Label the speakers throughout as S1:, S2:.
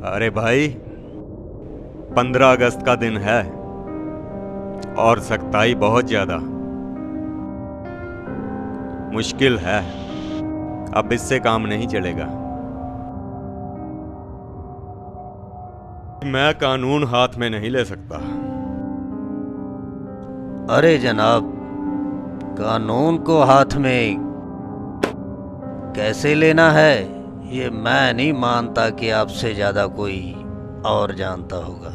S1: अरे भाई, 15 अगस्त का दिन है और सख्ताई बहुत ज्यादा मुश्किल है। अब इससे काम नहीं चलेगा। मैं कानून हाथ में नहीं ले सकता।
S2: अरे जनाब, कानून को हाथ में कैसे लेना है ये मैं नहीं मानता कि आपसे ज्यादा कोई और जानता होगा।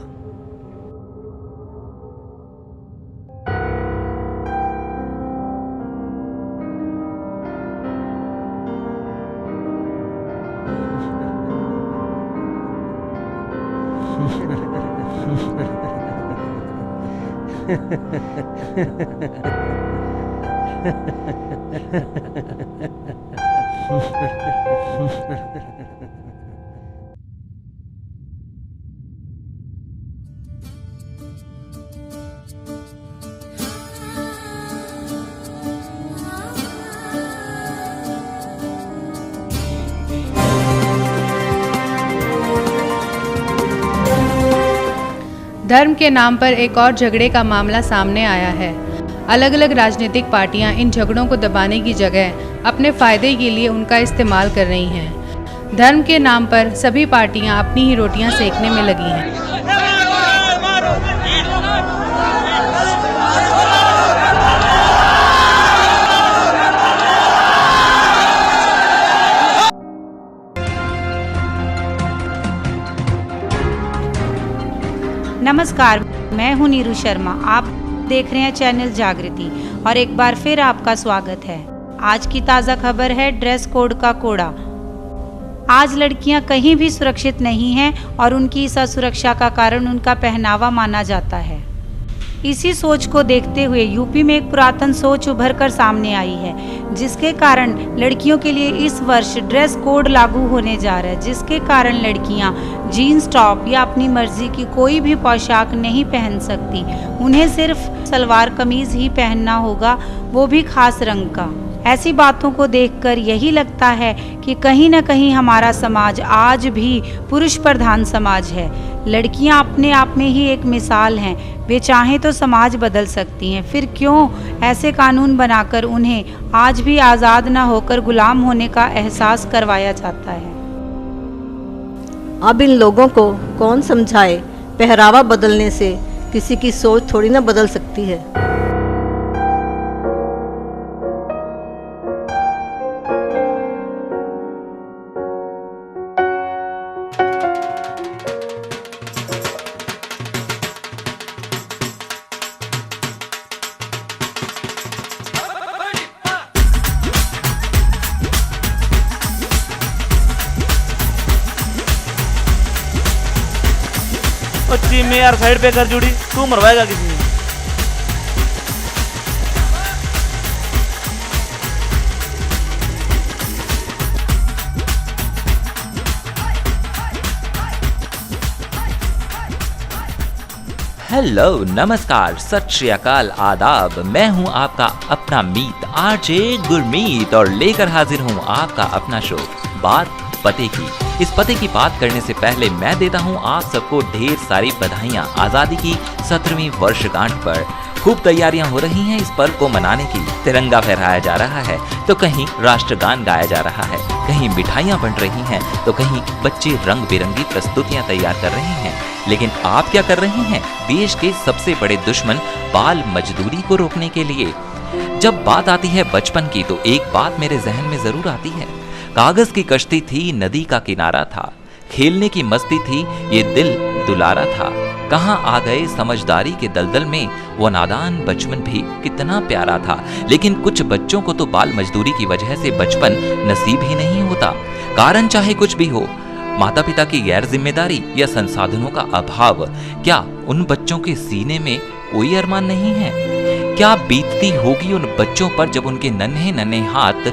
S3: धर्म के नाम पर एक और झगड़े का मामला सामने आया है। अलग अलग राजनीतिक पार्टियां इन झगड़ों को दबाने की जगह अपने फायदे के लिए उनका इस्तेमाल कर रही हैं। धर्म के नाम पर सभी पार्टियां अपनी ही रोटियां सेकने में लगी हैं।
S4: नमस्कार, मैं हूं नीरू शर्मा। आप देख रहे हैं चैनल जागृति और एक बार फिर आपका स्वागत है। आज की ताज़ा खबर है ड्रेस कोड का कोड़ा। आज लड़कियां कहीं भी सुरक्षित नहीं हैं और उनकी इस असुरक्षा का कारण उनका पहनावा माना जाता है। इसी सोच को देखते हुए यूपी में एक पुरातन सोच उभर कर सामने आई है, जिसके कारण लड़कियों के लिए इस वर्ष ड्रेस कोड लागू होने जा रहा है, जिसके कारण लड़कियां जीन्स टॉप या अपनी मर्जी की कोई भी पोशाक नहीं पहन सकती। उन्हें सिर्फ सलवार कमीज ही पहनना होगा, वो भी खास रंग का। ऐसी बातों को देखकर यही लगता है कि कहीं न कहीं हमारा समाज आज भी पुरुष प्रधान समाज है। लड़कियां अपने आप में ही एक मिसाल हैं। वे चाहें तो समाज बदल सकती हैं। फिर क्यों ऐसे कानून बनाकर उन्हें आज भी आज़ाद न होकर गुलाम होने का एहसास करवाया जाता है।
S5: अब इन लोगों को कौन समझाए, पहरावा बदलने से किसी की सोच थोड़ी ना बदल सकती है।
S6: अच्छी में यार साइड पे कर जुड़ी, तू मरवाएगा किसी ने।
S7: हेलो, नमस्कार, सत श्री अकाल, आदाब। मैं हूं आपका अपना मीत आरजे गुरमीत और लेकर हाजिर हूं आपका अपना शो बात पते की। इस पते की बात करने से पहले मैं देता हूं आप सबको ढेर सारी बधाइयां आजादी की 17वीं वर्षगांठ पर। खूब तैयारियां हो रही हैं इस पल को मनाने की। तिरंगा फहराया जा रहा है तो कहीं राष्ट्रगान गाया जा रहा है, कहीं मिठाइयां बंट रही हैं तो कहीं बच्चे रंग बिरंगी प्रस्तुतियां तैयार कर रहे हैं। लेकिन आप क्या कर रहे हैं देश के सबसे बड़े दुश्मन बाल मजदूरी को रोकने के लिए? जब बात आती है बचपन की तो एक बात मेरे जहन में जरूर आती है। कागज की कश्ती थी, नदी का किनारा था, खेलने की मस्ती थी, ये दिल दुलारा था। कहाँ आ गए समझदारी के दलदल में, वो नादान बचपन भी कितना प्यारा था। लेकिन कुछ बच्चों को तो बाल मजदूरी की वजह से बचपन नसीब ही नहीं होता। कारण चाहे कुछ भी हो, माता पिता की गैर जिम्मेदारी या संसाधनों का अभाव, क्या उन बच्चों के सीने में कोई अरमान नहीं है? क्या बीतती होगी उन बच्चों पर जब उनके नन्हे नन्हे हाथ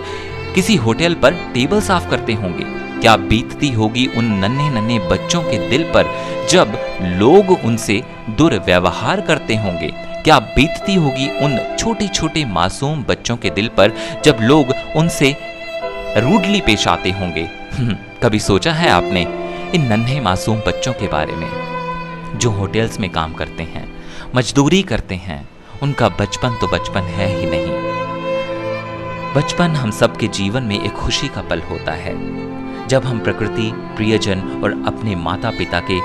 S7: किसी होटल पर टेबल साफ करते होंगे? क्या बीतती होगी उन नन्हे नन्हे बच्चों के दिल पर जब लोग उनसे दुर्व्यवहार करते होंगे? क्या बीतती होगी उन छोटे छोटे मासूम बच्चों के दिल पर जब लोग उनसे रूडली पेश आते होंगे? कभी सोचा है आपने इन नन्हे मासूम बच्चों के बारे में जो होटल्स में काम करते हैं, मजदूरी करते हैं। उनका बचपन तो बचपन है ही नहीं। बचपन हम सबके जीवन में एक खुशी का पल होता है, जब हम प्रकृति, प्रियजन और अपने माता पिता के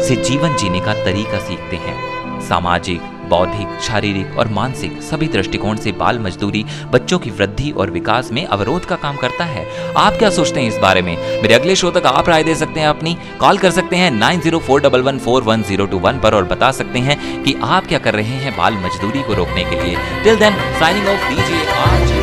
S7: से जीवन जीने का तरीका सीखते हैं। सामाजिक, बौद्धिक, शारीरिक और मानसिक सभी दृष्टिकोण से बाल मजदूरी बच्चों की वृद्धि और विकास में अवरोध का काम करता है। आप क्या सोचते हैं इस बारे में? मेरे अगले शो तक आप राय दे सकते हैं अपनी। कॉल कर सकते हैं 9041141021 पर और बता सकते हैं कि आप क्या कर रहे हैं बाल मजदूरी को रोकने के लिए। टिल देन साइनिंग ऑफ दीजिए आज।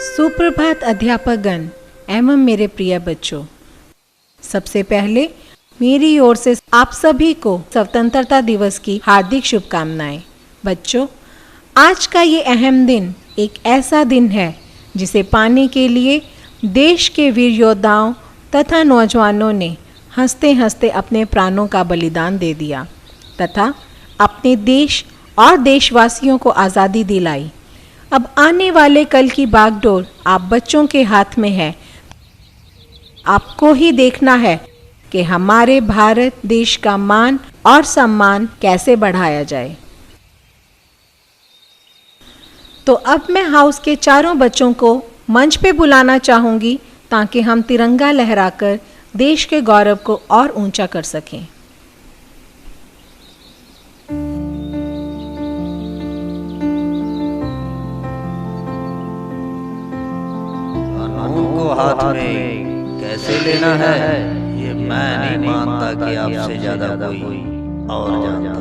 S8: सुप्रभात अध्यापकगण एवं मेरे प्रिय बच्चों, सबसे पहले मेरी ओर से आप सभी को स्वतंत्रता दिवस की हार्दिक शुभकामनाएं। बच्चों, आज का ये अहम दिन एक ऐसा दिन है जिसे पाने के लिए देश के वीर योद्धाओं तथा नौजवानों ने हंसते हंसते अपने प्राणों का बलिदान दे दिया तथा अपने देश और देशवासियों को आज़ादी दिलाई। अब आने वाले कल की बागडोर आप बच्चों के हाथ में है। आपको ही देखना है कि हमारे भारत देश का मान और सम्मान कैसे बढ़ाया जाए। तो अब मैं हाउस के चारों बच्चों को मंच पे बुलाना चाहूँगी ताकि हम तिरंगा लहराकर देश के गौरव को और ऊंचा कर सकें।
S2: कानून को हाथ में कैसे लेना है ये मैं नहीं मानता कि आपसे ज्यादा कोई और जानता हो।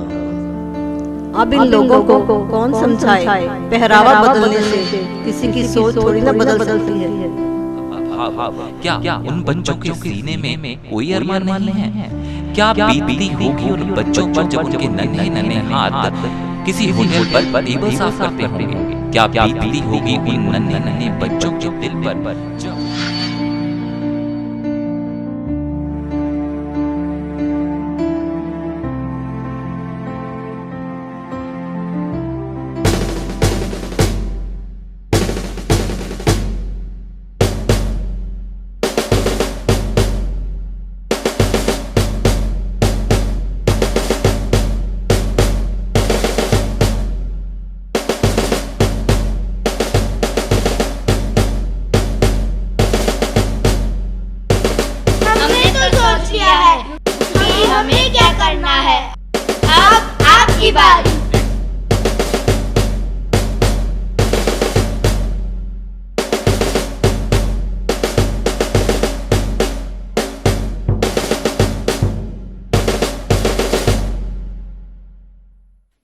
S5: अब इन लोगों को कौन समझाए? पहरावा बदलने से किसी की सोच थोड़ी ना बदल सकती है।
S7: क्या उन बच्चों के सीने में कोई अरमान नहीं है? क्या बीती होगी उन बच्चों पर जब उनके नन्हे नन्हे हाथ किसी होटल पर टेबल साफ करते होंगे? क्या बीती होगी उन नन्हे नन्हे बच्चों के दिल पर जब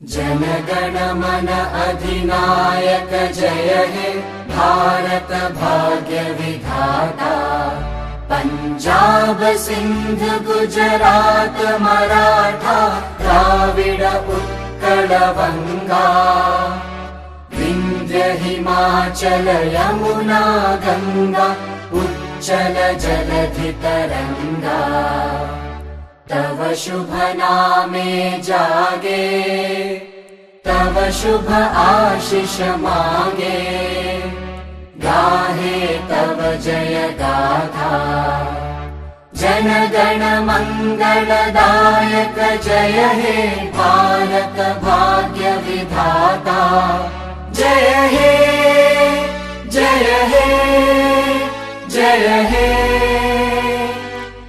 S9: जनगण मन अधिनायक जय हे भारत भाग्य विधाता। पंजाब सिंध गुजरात मराठा द्राविड उत्कल बंगा। विंध्य हिमाचल यमुना गंगा उच्चल जलधि तरंगा। तव शुभ नामे जागे तव शुभ आशीष मांगे। गाहे तव जय गाथा जन गण मंगलदायक जय हे भारत भाग्य विधाता। जय हे जय हे जय हे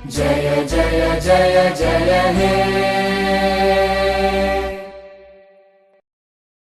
S9: जय जय जय जय हे।